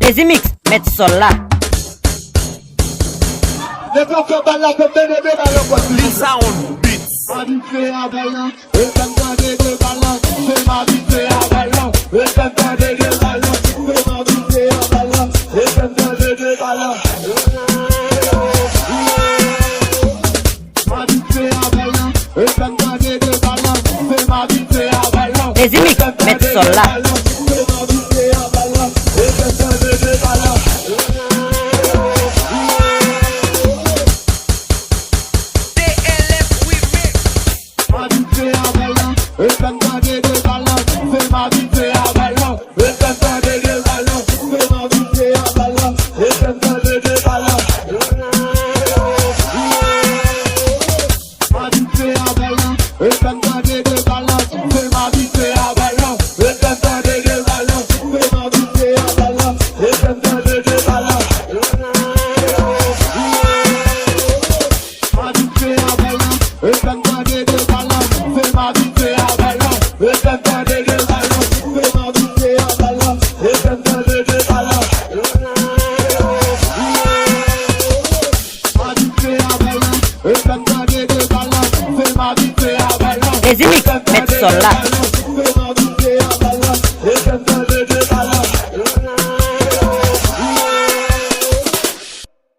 Les mix, mettre sol là. Lisa on beats. Les mix, mettre sol là. Les mix, mettre sol là.